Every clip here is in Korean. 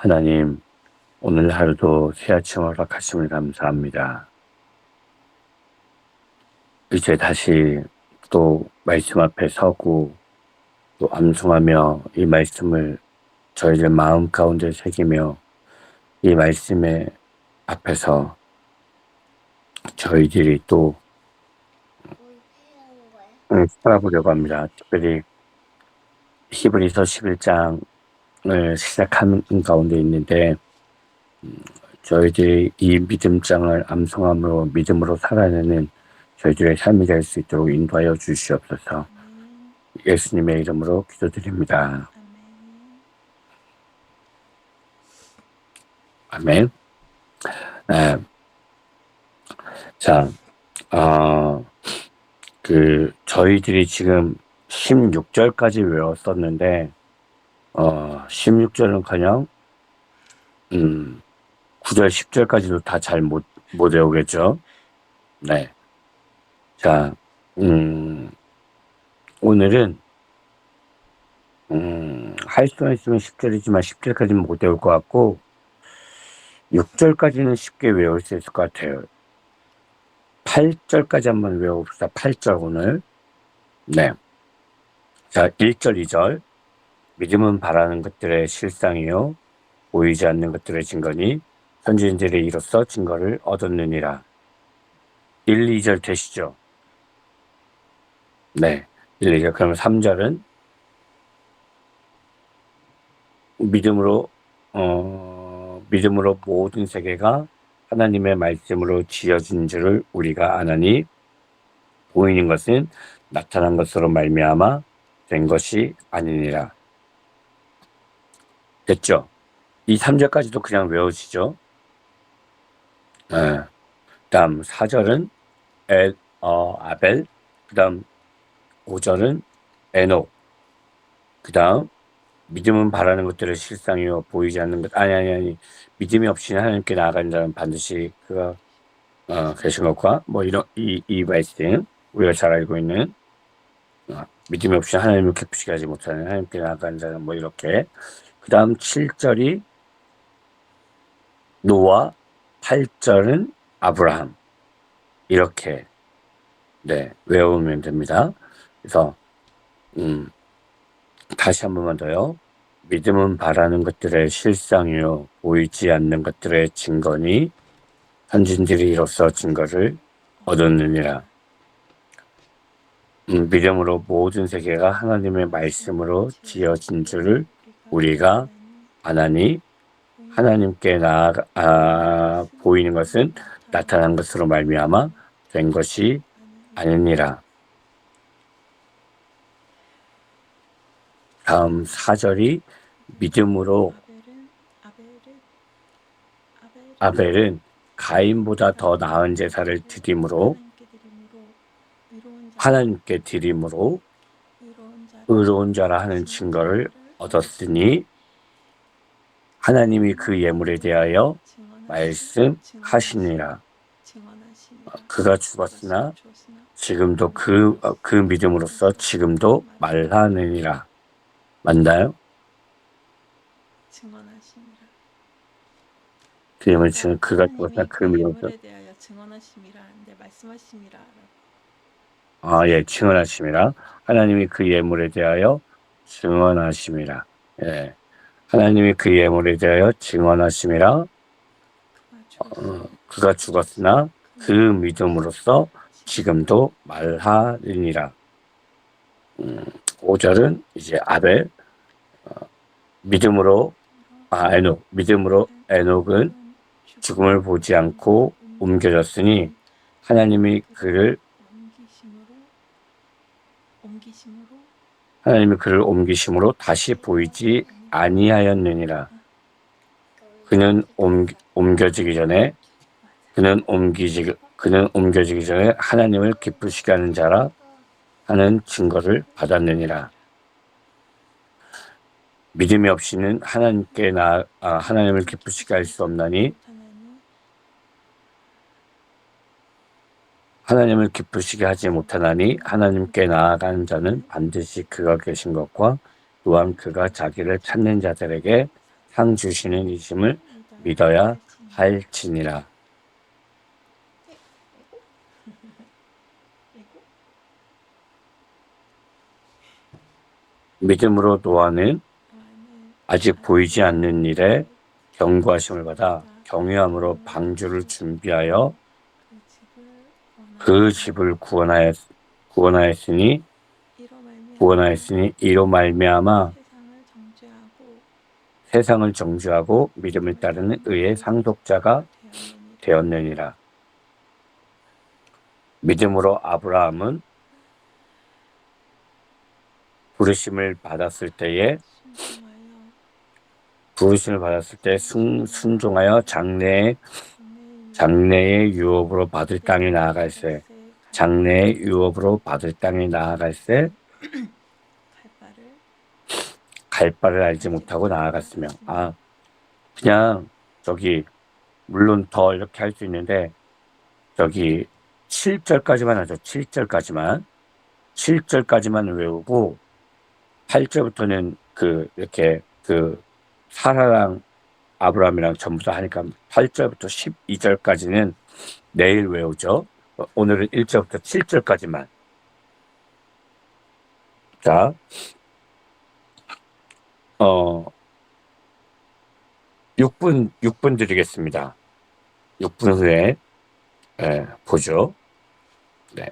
하나님, 오늘 하루도 새 아침 허락하심을 감사합니다. 이제 다시 또 말씀 앞에 서고 또 암송하며 이 말씀을 저희들 마음 가운데 새기며 이 말씀의 앞에서 저희들이 또 살아보려고 합니다. 특별히 히브리서 11장을 시작하는 가운데 있는데 저희들이 이 믿음장을 암송함으로 믿음으로 살아내는 저희들의 삶이 될 수 있도록 인도하여 주시옵소서. 예수님의 이름으로 기도드립니다. 아멘. 네. 자, 저희들이 지금 16절까지 외웠었는데, 16절은 그냥, 9절, 10절까지도 다 잘 못 외우겠죠. 네. 자, 오늘은, 할 수는 있으면 10절이지만 10절까지는 못 외울 것 같고, 6절까지는 쉽게 외울 수 있을 것 같아요. 8절까지 한번 외워봅시다. 8절 오늘. 네. 자, 1절, 2절. 믿음은 바라는 것들의 실상이요. 보이지 않는 것들의 증거니 선지자들의 이로써 증거를 얻었느니라. 1, 2절 되시죠? 네. 1, 2절. 그러면 3절은 믿음으로 모든 세계가 하나님의 말씀으로 지어진 줄을 우리가 아나니 보이는 것은 나타난 것으로 말미암아 된 것이 아니니라. 됐죠? 이 3절까지도 그냥 외우시죠. 다음 4절은 아벨, 그 다음 5절은 에녹, 그 다음 믿음은 바라는 것들의 실상이요 보이지 않는 것 아니 믿음이 없이는 하나님께 나아가는 자는 반드시 그가 계신 것과 뭐 이런 이 말씀 우리가 잘 알고 있는 믿음이 없이 하나님을 기쁘시게 하지 못하는 하나님께 나아가는 자는 뭐 이렇게. 그 다음 7절이 노아, 8절은 아브라함. 이렇게 외우면 됩니다. 그래서 다시 한 번만 더요. 믿음은 바라는 것들의 실상이요 보이지 않는 것들의 증거니 선진들이 이로써 증거를 얻었느니라. 믿음으로 모든 세계가 하나님의 말씀으로 지어진 줄을 우리가 아나니 하나님께 보이는 것은 나타난 것으로 말미암아 된 것이 아니니라. 다음 4절이 믿음으로 아벨은 가인보다 더 나은 제사를 드림으로 하나님께 드림으로 의로운 자라 하는 증거를 얻었으니 하나님이 그 예물에 대하여 말씀하시니라. 그가 죽었으나 지금도 그 믿음으로써 지금도 말하느니라. 맞나요? 그러면 지금 그가 죽었으나 그 믿음으로써 대하여 증언하심이라는데 말씀하심이라. 예, 증언하심이라. 하나님이 그 예물에 대하여 증언하심이라. 예. 하나님이 그 예물에 대하여 증언하심이라. 그가 죽었으나 그 믿음으로써 지금도 말하느니라. 5절은 이제 아벨, 믿음으로 에녹은 죽음을 보지 않고 옮겨졌으니 하나님이 그를 옮기심으로 다시 보이지 아니하였느니라. 그는 옮겨지기 전에 하나님을 기쁘시게 하는 자라 하는 증거를 받았느니라. 믿음이 없이는 하나님을 기쁘시게 할 수 없나니 하나님을 기쁘시게 하지 못하나니 하나님께 나아가는 자는 반드시 그가 계신 것과 또한 그가 자기를 찾는 자들에게 상 주시는 이심을 믿어야 할지니라. 믿음으로 노아는 아직 보이지 않는 일에 경고하심을 받아 경외함으로 방주를 준비하여 그 집을 구원하였으니 이로 말미암아 세상을 정죄하고 믿음을 따르는 의의 상속자가 되었느니라. 믿음으로 아브라함은 부르심을 받았을 때 순종하여 장래의 유업으로 받을 땅에 나아갈세 갈 바를 알지 못하고 나아갔으며. 그냥 물론 더 이렇게 할 수 있는데 7절까지만 하죠. 7절까지만 외우고 8절부터는 이렇게 사라랑 아브라함이랑 전부 다 하니까 8절부터 12절까지는 내일 외우죠. 오늘은 1절부터 7절까지만. 자, 6분 드리겠습니다. 6분 후에 보죠. 네.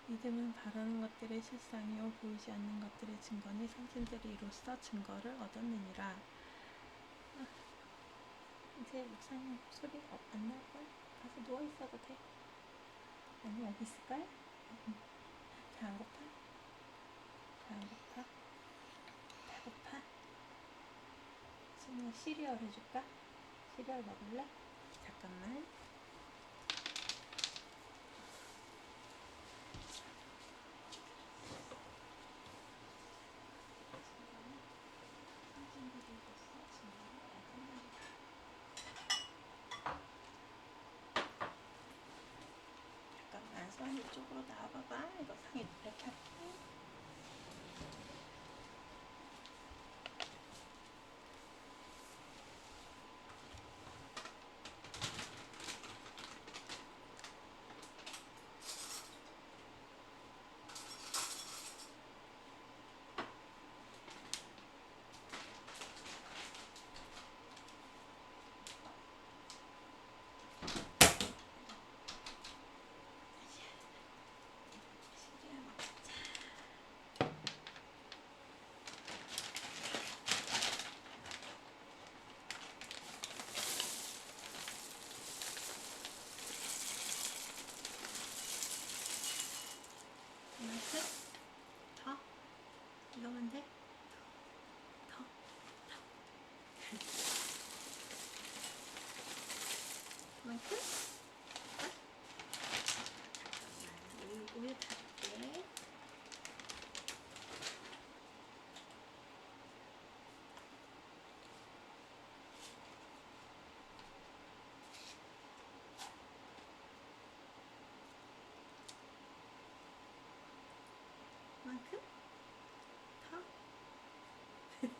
믿음은 바라는 것들의 실상이요 보이지 않는 것들의 증거니 선생들이 이로써 증거를 얻었느니라. 이제 목사님 소리 안 날걸? 가서 누워 있어도 돼. 아니 여기 있을걸? 배 안 고파? 배고파? 지금 시리얼 해줄까? 시리얼 먹을래? 잠깐만. 잠깐만, 수환이 이쪽으로 나와봐봐. 이거 상이 이렇게 할게. 더? 이거면 돼? 더? 그만큼? 우유 타줄게. 그만큼? 더? 됐다.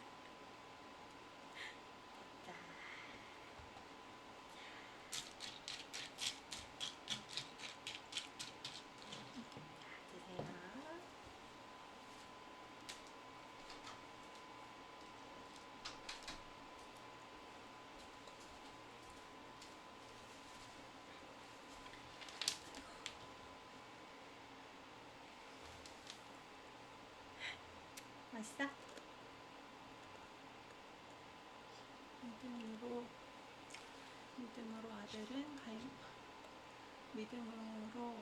드세요. 맛있어? 믿음으로 아벨은 믿음으로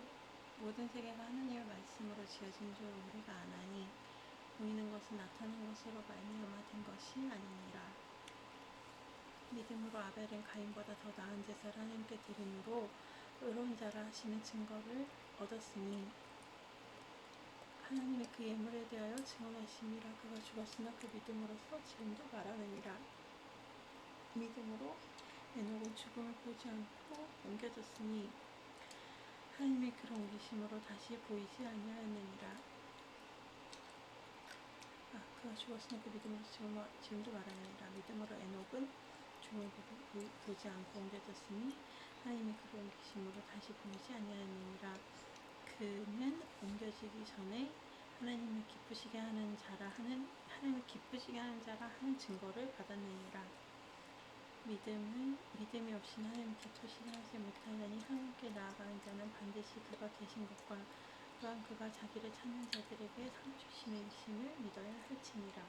모든 세계가 하나님의 말씀으로 지어진 줄 우리가 아나니 보이는 것은 나타난 것으로 말미암아 된 것이 아니니라. 믿음으로 아벨은 가인보다 더 나은 제사를 하나님께 드림으로 의로운 자라 하시는 증거를 얻었으니 하나님의 그 예물에 대하여 증언하심이라. 그가 죽었으나 그 믿음으로써 지금도 말하느니라. 믿음으로 에녹은 죽음을 보지 않고 옮겨졌으니 하나님의 그런 옮기심으로 다시 보이지 아니하였느니라. 그가 죽었으나 그 믿음으로 지금도 말하느니라. 믿음으로 에녹은 죽음을 보지 않고 옮겨졌으니 하나님이 그를 옮기심으로 다시 보이지 아니하느니라. 그는 옮겨지기 전에 하나님을 기쁘시게 하는 자라 하는 증거를 받았느니라. 믿음이 없이는 하나님을 기쁘시게 하지 못하나니 하나님께 나아가는 자는 반드시 그가 계신 것과 또한 그가 자기를 찾는 자들에게 상 주시는 이심을 믿어야 할지니라.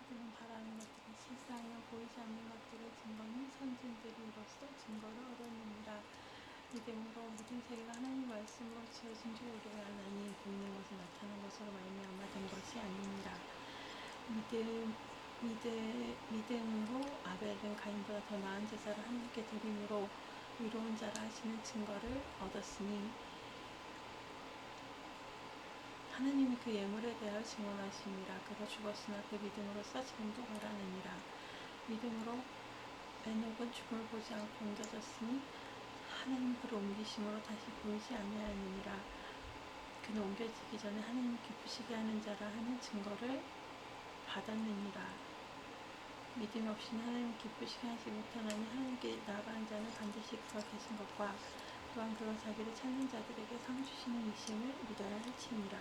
믿음은 바라는 것들이 실상이요 보이지 않는 것들의 증거니 선진들이 이로써 증거를 얻었느니라. 믿음으로 모든 세계가 하나님 말씀으로 지어진 줄 우리가 아나니 보이는 것은 나타난 것으로 말미암아 된 것이 아니니라. 믿음으로 아벨은 가인보다 더 나은 제사를 하나님께 드림으로 의로운 자라 하시는 증거를 얻었으니 하나님이 그 예물에 대하여 증언하심이라. 그가 죽었으나 그 믿음으로써 지금도 말하느니라. 믿음으로 에녹은 죽음을 보지 않고 옮겨졌으니 하나님 그를 옮기심으로 다시 보이지 아니하느니라. 그는 옮겨지기 전에 하나님 기쁘시게 하는 자라 하는 증거를 받았느니라. 믿음이 없이는 하나님 기쁘시게 하지 못하나니 하나님께 나아가는 자는 반드시 그가 계신 것과 또한 그가 자기를 찾는 자들에게 상 주시는 이심을 믿어야 할지니라.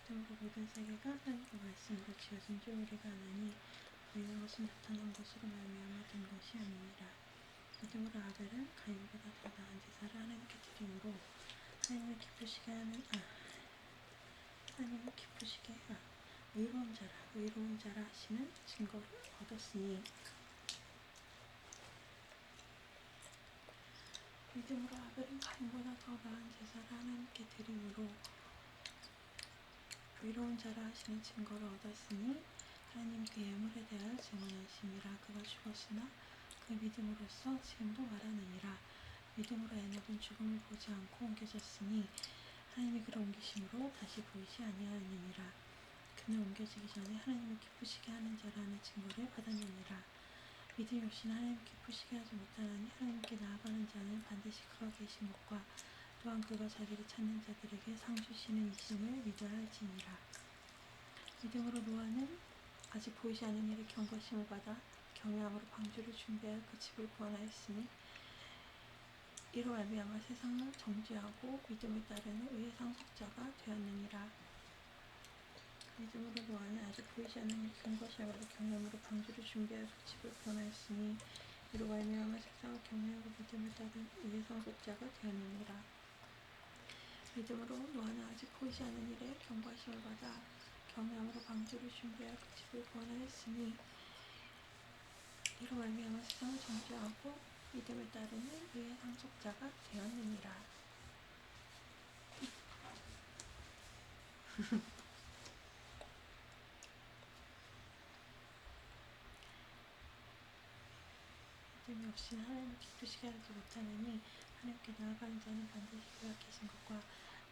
믿음으로 모든 세계가 하나님의 말씀으로 지어진 줄 우리가 아나니 보이는 것은 나타난 것으로 말미암아 된 것이 아니니라. 믿음으로 아벨은 가인보다 더 나은 제사를 하나님께 드림으로 하나님을 기쁘시게 의로운 자라 하시는 증거를 얻었으니 믿음으로 아벨은 가인보다 더 나은 제사를 하나님께 드림으로 의로운 자라 하시는 증거를 얻었으니 하나님 그 예물에 대하여 증언하심이라. 그가 죽었으나 그 믿음으로써 지금도 말하느니라. 믿음으로 에녹은 죽음을 보지 않고 옮겨졌으니 하나님이 그를 옮기심으로 다시 보이지 아니하느니라. 그는 옮겨지기 전에 하나님을 기쁘시게 하는 자라는 증거를 받았느니라. 믿음이 없이는 하나님 기쁘시게 하지 못하나니 하나님께 나아가는 자는 반드시 그가 계신 것과 또한 그가 자기를 찾는 자들에게 상 주시는 이심을 믿어야 할지니라. 믿음으로 노아는 아직 보이지 않는 일에 경고심을 받아 경외함으로 방주를 준비하여 그 집을 구원하였으니 이로 말미암아 세상을 정죄하고 믿음을 따르는 의의 상속자가 되었느니라. 믿음으로 노아는 아직 보이지 않는 일 경고심을 받아 경외함으로 방주를 준비하여 그 집을 구원하였으니 이로 말미암아 세상을 경외하고 믿음을 따르는 의의 상속자가 되었느니라. 믿음으로 노아는 아직 보이지 않는 일에 경고하심을 받아 경외함으로 방주를 준비하여 그 집을 구원하였으니 이로 말미암아 세상을 정죄하고 믿음을 따르는 의의 상속자가 되었느니라. 믿음이 없이는 하나님을 기쁘시게 하지 못하느니 하나님께 나아가는 자는 반드시 그가 계신 것과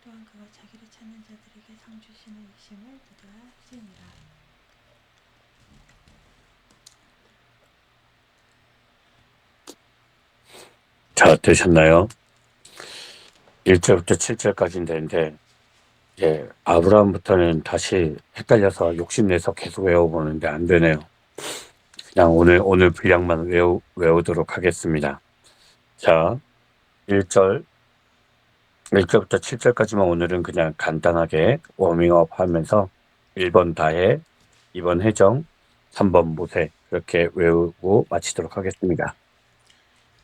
또한 그가 자기를 찾는 자들에게 상 주시는 이심을 믿어야 할지니라. 자, 되셨나요? 1절부터 7절까지는 되는데 이제 아브라함부터는 다시 헷갈려서 욕심내서 계속 외워보는데 안 되네요. 그냥 오늘 분량만 외우도록 하겠습니다. 자, 1절부터 7절까지만 오늘은 그냥 간단하게 워밍업 하면서 1번 다해, 2번 해정, 3번 모세 그렇게 외우고 마치도록 하겠습니다.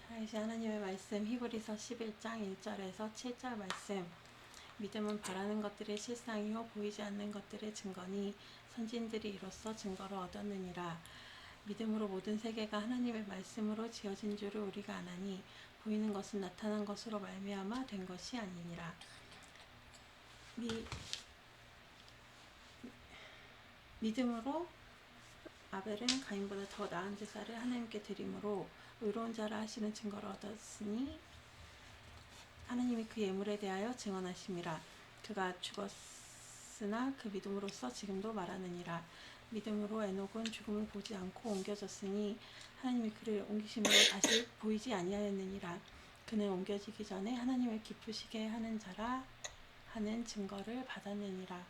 자, 이제 하나님의 말씀 히브리서 11장 1절에서 7절 말씀. 믿음은 바라는 것들의 실상이요 보이지 않는 것들의 증거니 선진들이 이로써 증거를 얻었느니라. 믿음으로 모든 세계가 하나님의 말씀으로 지어진 줄을 우리가 아나니 보이는 것은 나타난 것으로 말미암아 된 것이 아니니라. 믿음으로 아벨은 가인보다 더 나은 제사를 하나님께 드림으로 의로운 자라 하시는 증거를 얻었으니 하나님이 그 예물에 대하여 증언하심이라. 그가 죽었으나 그 믿음으로써 지금도 말하느니라. 믿음으로 에녹은 죽음을 보지 않고 옮겨졌으니 하나님이 그를 옮기심으로 다시 보이지 아니하였느니라. 그는 옮겨지기 전에 하나님을 기쁘시게 하는 자라 하는 증거를 받았느니라.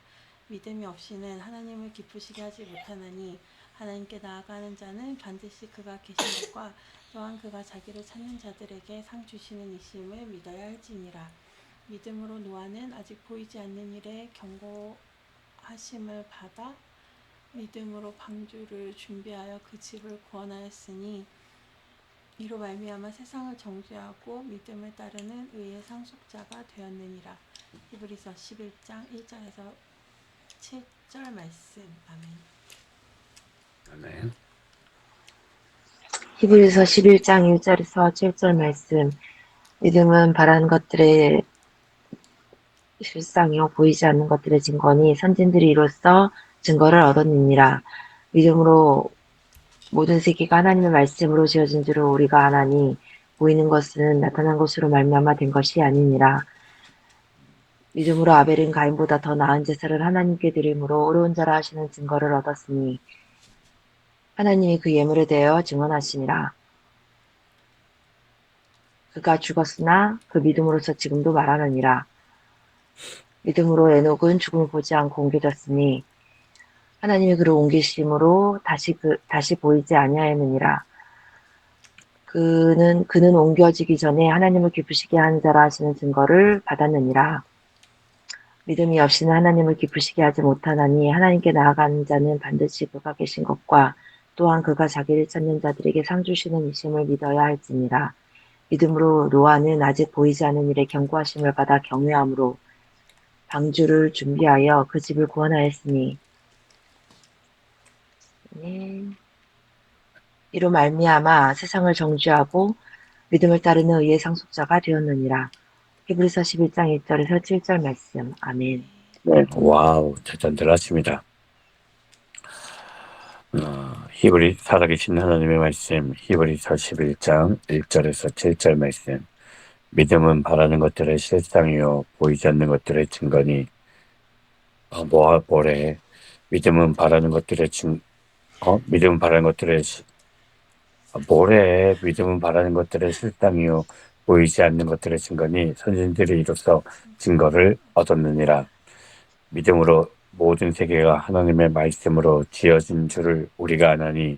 믿음이 없이는 하나님을 기쁘시게 하지 못하나니 하나님께 나아가는 자는 반드시 그가 계신 것과 또한 그가 자기를 찾는 자들에게 상 주시는 이심을 믿어야 할지니라. 믿음으로 노아는 아직 보이지 않는 일에 경고하심을 받아 믿음으로 방주를 준비하여 그 집을 구원하였으니 이로 말미암아 세상을 정죄하고 믿음을 따르는 의의 상속자가 되었느니라. 히브리서 11장 1절에서 7절 말씀. 아멘. 아멘. 히브리서 11장 1절에서 7절 말씀. 믿음은 바라는 것들의 실상이요 보이지 않는 것들의 증거니 선진들이 이로써 증거를 얻었느니라. 믿음으로 모든 세계가 하나님의 말씀으로 지어진 줄을 우리가 아나니 보이는 것은 나타난 것으로 말미암아 된 것이 아니니라. 믿음으로 아벨은 가인보다 더 나은 제사를 하나님께 드림으로 의로운 자라 하시는 증거를 얻었으니 하나님이 그 예물에 대하여 증언하시니라. 그가 죽었으나 그 믿음으로써 지금도 말하느니라. 믿음으로 에녹은 죽음을 보지 않고 옮겨졌으니 하나님이 그를 옮기심으로 다시 보이지 아니하였느니라. 그는 옮겨지기 전에 하나님을 기쁘시게 하는 자라 하시는 증거를 받았느니라. 믿음이 없이는 하나님을 기쁘시게 하지 못하나니 하나님께 나아가는 자는 반드시 그가 계신 것과 또한 그가 자기를 찾는 자들에게 상 주시는 이심을 믿어야 할지니라. 믿음으로 노아는 아직 보이지 않는 일에 경고하심을 받아 경외함으로 방주를 준비하여 그 집을 구원하였으니 이로 말미암아 세상을 정죄하고 믿음을 따르는 의의 상속자가 되었느니라. 히브리서 11장 1절에서 7절 말씀. 아멘. 네. 와우, 대단들 하십니다. 히브리 살아계신 하나님의 말씀, 히브리서 11장 1절에서 7절 말씀. 믿음은 바라는 것들의 실상이요 보이지 않는 것들의 증거니 뭐래? 믿음은 바라는 것들의 믿음은 바라는 것들의 뭐래? 믿음은 바라는 것들의 실상이요 보이지 않는 것들의 증거니 선진들이 이로써 증거를 얻었느니라. 믿음으로 모든 세계가 하나님의 말씀으로 지어진 줄을 우리가 아나니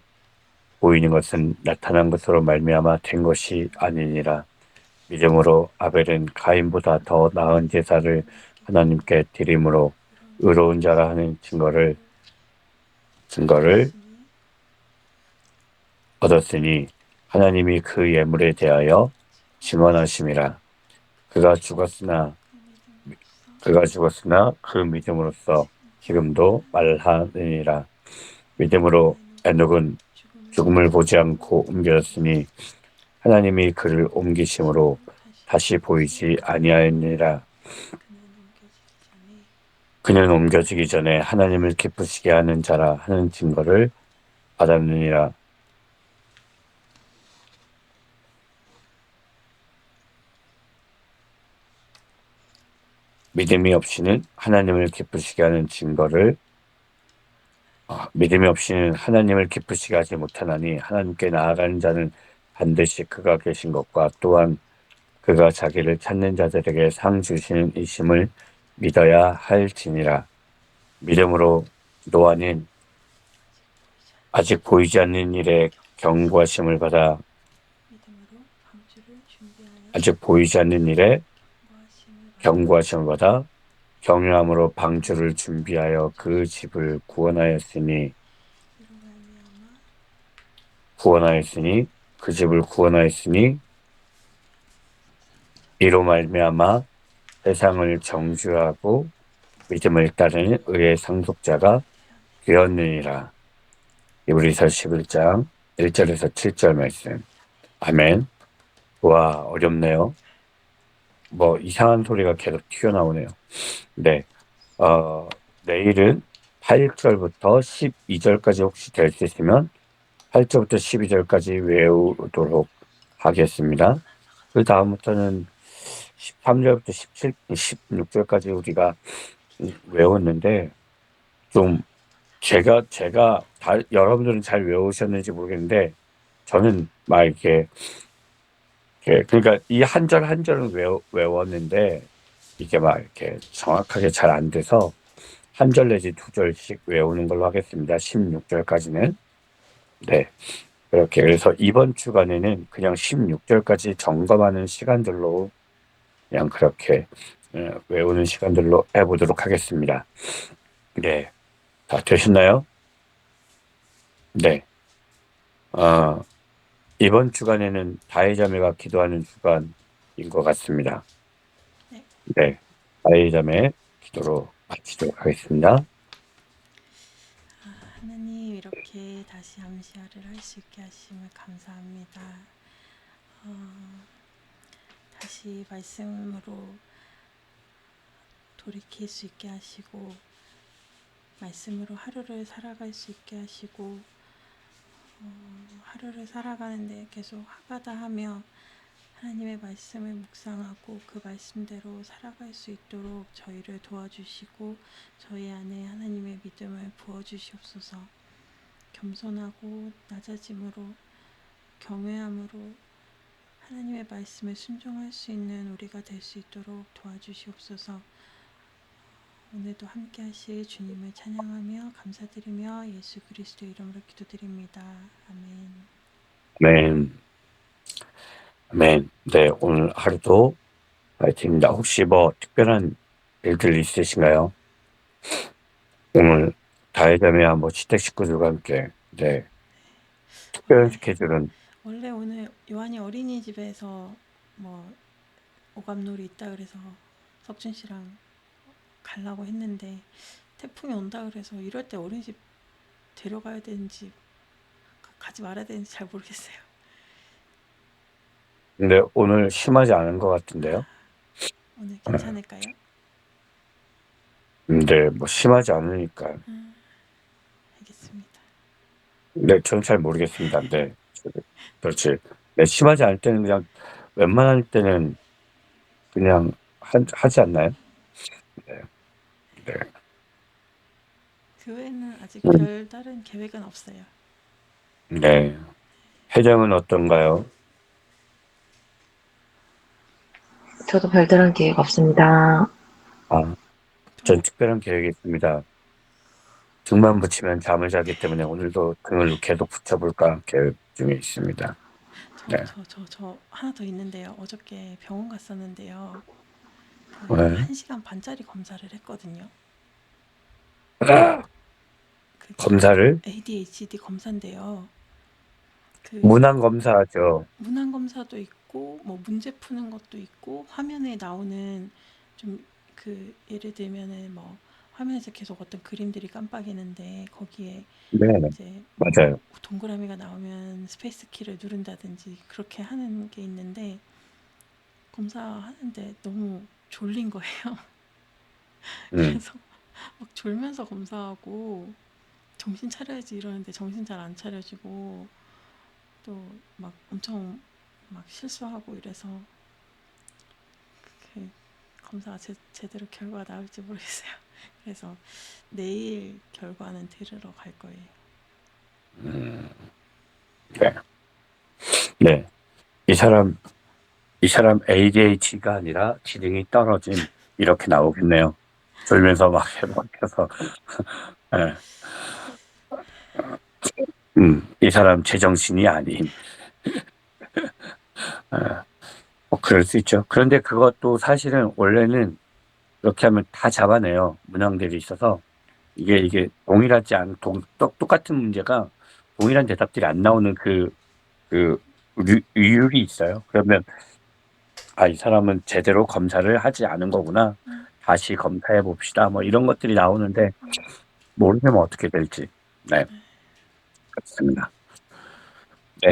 보이는 것은 나타난 것으로 말미암아 된 것이 아니니라. 믿음으로 아벨은 가인보다 더 나은 제사를 하나님께 드림으로 의로운 자라 하는 증거를 얻었으니 하나님이 그 예물에 대하여 증언하심이라. 그가 죽었으나 그 믿음으로써 지금도 말하느니라. 믿음으로 에녹은 죽음을 보지 않고 옮겨졌으니 하나님이 그를 옮기심으로 다시 보이지 아니하였느니라. 그는 옮겨지기 전에 하나님을 기쁘시게 하는 자라 하는 증거를 받았느니라. 믿음이 없이는 하나님을 기쁘시게 하지 못하나니 하나님께 나아가는 자는 반드시 그가 계신 것과 또한 그가 자기를 찾는 자들에게 상 주시는 이심을 믿어야 할지니라. 믿음으로 노아는 아직 보이지 않는 일에 경고하심을 받아 경외함으로 방주를 준비하여 그 집을 구원하였으니 이로 말미암아 세상을 정죄하고 믿음을 따르는 의의 상속자가 되었느니라. 히브리서 11장 1절에서 7절 말씀. 아멘. 와, 어렵네요. 이상한 소리가 계속 튀어나오네요. 네, 내일은 8절부터 12절까지 혹시 될 수 있으면 8절부터 12절까지 외우도록 하겠습니다. 그 다음부터는 13절부터 16절까지 우리가 외웠는데, 좀 제가 여러분들은 잘 외우셨는지 모르겠는데, 저는 막 이렇게 그러니까 이 한 절 한 절은 외웠는데, 이게 막 이렇게 정확하게 잘 안 돼서 한 절 내지 두 절씩 외우는 걸로 하겠습니다. 16절까지는. 네. 그렇게. 그래서 이번 주간에는 그냥 16절까지 점검하는 시간들로 그냥 그렇게 외우는 시간들로 해보도록 하겠습니다. 네. 다 되셨나요? 네. 이번 주간에는 다혜자매가 기도하는 주간인 것 같습니다. 네. 네. 다혜자매 기도로 마치도록 하겠습니다. 하나님, 이렇게 다시 암시화를 할 수 있게 하심을 감사합니다. 다시 말씀으로 돌이킬 수 있게 하시고, 말씀으로 하루를 살아갈 수 있게 하시고, 하루를 살아가는데 계속 하가다 하며 하나님의 말씀을 묵상하고 그 말씀대로 살아갈 수 있도록 저희를 도와주시고, 저희 안에 하나님의 믿음을 부어주시옵소서. 겸손하고 낮아짐으로, 경외함으로 하나님의 말씀에 순종할 수 있는 우리가 될 수 있도록 도와주시옵소서. 오늘도 함께 하실 주님을 찬양하며 감사드리며 예수 그리스도 이름으로 기도드립니다. 아멘. 아멘. 아멘. 네. 오늘 하루도 파이팅입니다. 혹시 뭐 특별한 일들 있으신가요? 오늘 다혜자매와 뭐 시댁 식구들과 함께, 네. 특별한 스케줄은, 원래 오늘 요한이 어린이집에서 뭐 오감놀이 있다 그래서 석준 씨랑 가려고 했는데 태풍이 온다 그래서 이럴 때 어린이집 데려가야 되는지 가지 말아야 되는지 잘 모르겠어요. 근데 오늘 심하지 않은 것 같은데요? 오늘 괜찮을까요? 근데 뭐 심하지 않으니까. 알겠습니다. 네, 저는 잘 모르겠습니다. 네. 그렇지. 네, 심하지 않을 때는 그냥, 웬만할 때는 그냥 하지 않나요? 네. 네. 그 외에는 아직 음. 별다른 계획은 없어요. 네. 회장은 어떤가요? 저도 별다른 계획 없습니다. 전 특별한 계획이 있습니다. 등만 붙이면 잠을 자기 때문에 오늘도 등을 계속 붙여볼까 계획 중에 있습니다. 네. 저 하나 더 있는데요. 어저께 병원 갔었는데요. 그 네. 1시간 반짜리 검사를 했거든요. 그게 검사를? ADHD 검사인데요. 그 문항 검사죠. 문항 검사도 있고 뭐 문제 푸는 것도 있고 화면에 나오는 좀 그 예를 들면은 뭐 화면에서 계속 어떤 그림들이 깜빡이는데 거기에 네, 이제 뭐 맞아요. 동그라미가 나오면 스페이스 키를 누른다든지 그렇게 하는 게 있는데 검사하는데 너무 졸린 거예요. 그래서 막 졸면서 검사하고 정신 차려야지 이러는데 정신 잘 안 차려지고 또 막 엄청 막 실수하고 이래서 그 검사가 제대로 결과가 나올지 모르겠어요. 그래서 내일 결과는 들으러 갈 거예요. 네. 네. 이 사람 ADHD가 아니라 지능이 떨어진, 이렇게 나오겠네요. 졸면서 막 해서. 네. 이 사람 제정신이 아닌. 뭐 그럴 수 있죠. 그런데 그것도 사실은 원래는 이렇게 하면 다 잡아내요. 문항들이 있어서. 이게 동일하지 않은, 똑같은 문제가 동일한 대답들이 안 나오는 그 이율이 있어요. 그러면, 이 사람은 제대로 검사를 하지 않은 거구나. 다시 검사해 봅시다. 뭐 이런 것들이 나오는데, 모르면 어떻게 될지. 네. 그렇습니다. 네.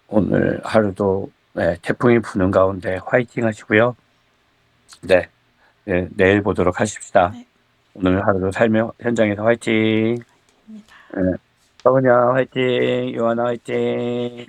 오늘 하루도, 네, 태풍이 부는 가운데 화이팅 하시고요. 네. 네, 내일 보도록 하십시다. 네. 오늘 하루도 삶의 현장에서 화이팅! 입니다. 네. 서은야 화이팅! 요한아 화이팅!